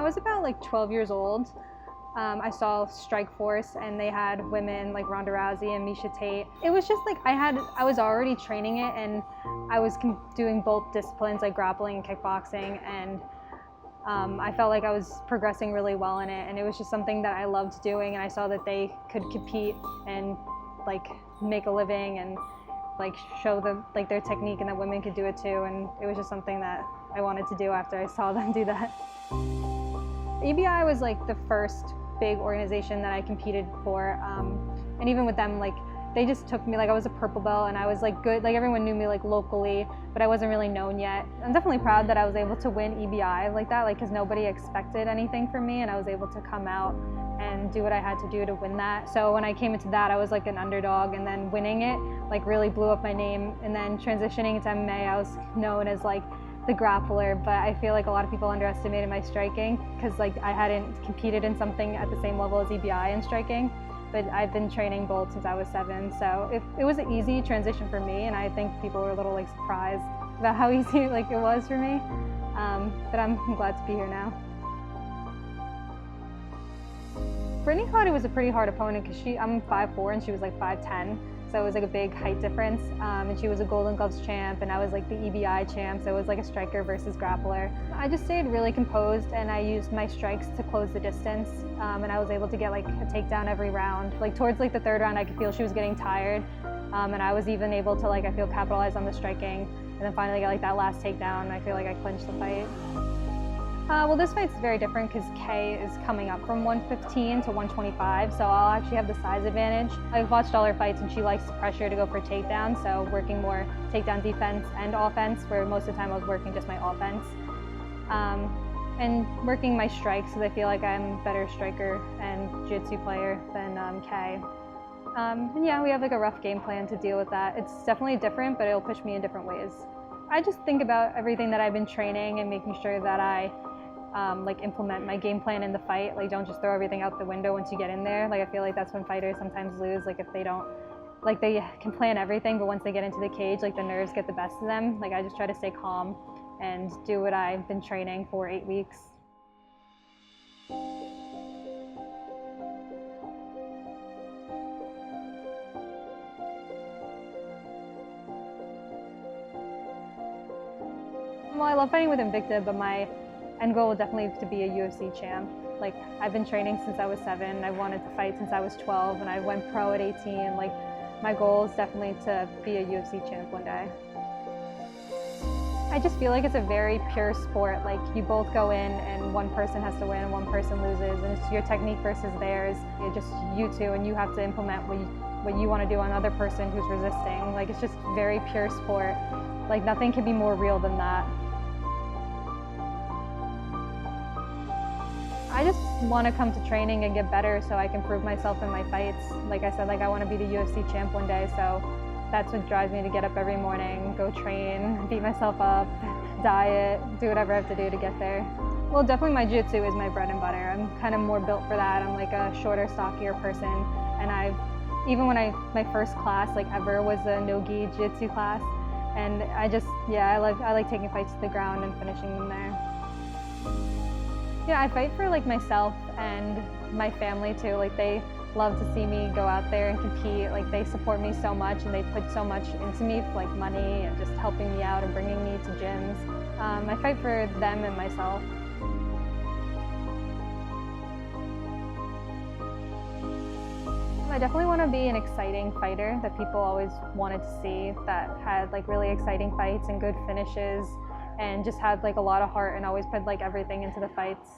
I was about like 12 years old. I saw Strikeforce and they had women like Ronda Rousey and Miesha Tate. It was just like I was already training it, and I was doing both disciplines like grappling and kickboxing, and I felt like I was progressing really well in it, and it was just something that I loved doing, and I saw that they could compete and like make a living and like show them like their technique, and that women could do it too, and it was just something that I wanted to do after I saw them do that. EBI was like the first big organization that I competed for, and even with them, like they just took me, like I was a purple belt and I was like good, like everyone knew me like locally, but I wasn't really known yet. I'm definitely proud that I was able to win EBI like that, like because nobody expected anything from me, and I was able to come out and do what I had to do to win that. So when I came into that, I was like an underdog, and then winning it like really blew up my name. And then transitioning into MMA, I was known as like the grappler, but I feel like a lot of people underestimated my striking because like I hadn't competed in something at the same level as EBI in striking, but I've been training both since I was 7, so it was an easy transition for me, and I think people were a little like surprised about how easy like it was for me, but I'm glad to be here now. Brittany thought it was a pretty hard opponent because I'm 5'4" and she was like 5'10", so it was like a big height difference, and she was a Golden Gloves champ and I was like the EBI champ, so it was like a striker versus grappler. I just stayed really composed and I used my strikes to close the distance, and I was able to get like a takedown every round. Like towards like the 3rd round I could feel she was getting tired, and I was even able to like I feel capitalize on the striking, and then finally get like that last takedown and I feel like I clinched the fight. Well, this fight's very different because Kay is coming up from 115 to 125, so I'll actually have the size advantage. I've watched all her fights and she likes the pressure to go for takedowns, so working more takedown defense and offense, where most of the time I was working just my offense. And working my strikes because I feel like I'm a better striker and jiu-jitsu player than Kay. And yeah, we have like a rough game plan to deal with that. It's definitely different, but it'll push me in different ways. I just think about everything that I've been training and making sure that I like implement my game plan in the fight. Like don't just throw everything out the window once you get in there. Like I feel like that's when fighters sometimes lose, like if they don't, like they can plan everything, but once they get into the cage, like the nerves get the best of them. Like I just try to stay calm and do what I've been training for 8 weeks. Well, I love fighting with Invicta, but my end goal will definitely to be a UFC champ. Like I've been training since I was 7, I wanted to fight since I was 12, and I went pro at 18. Like my goal is definitely to be a UFC champ one day. I just feel like it's a very pure sport. Like you both go in and one person has to win and one person loses, and it's your technique versus theirs. It's just you two, and you have to implement what you want to do on another person who's resisting. Like it's just very pure sport. Like nothing can be more real than that. I just want to come to training and get better so I can prove myself in my fights. Like I said, like I want to be the UFC champ one day, so that's what drives me to get up every morning, go train, beat myself up, diet, do whatever I have to do to get there. Well, definitely my jiu-jitsu is my bread and butter. I'm kind of more built for that. I'm like a shorter, stockier person, and even when my first class like ever was a no-gi jiu-jitsu class, and I like taking fights to the ground and finishing them there. Yeah, I fight for like myself and my family too. Like they love to see me go out there and compete. Like they support me so much and they put so much into me, like money and just helping me out and bringing me to gyms. I fight for them and myself. I definitely want to be an exciting fighter that people always wanted to see, that had like really exciting fights and good finishes, and just had like a lot of heart and always put like everything into the fights.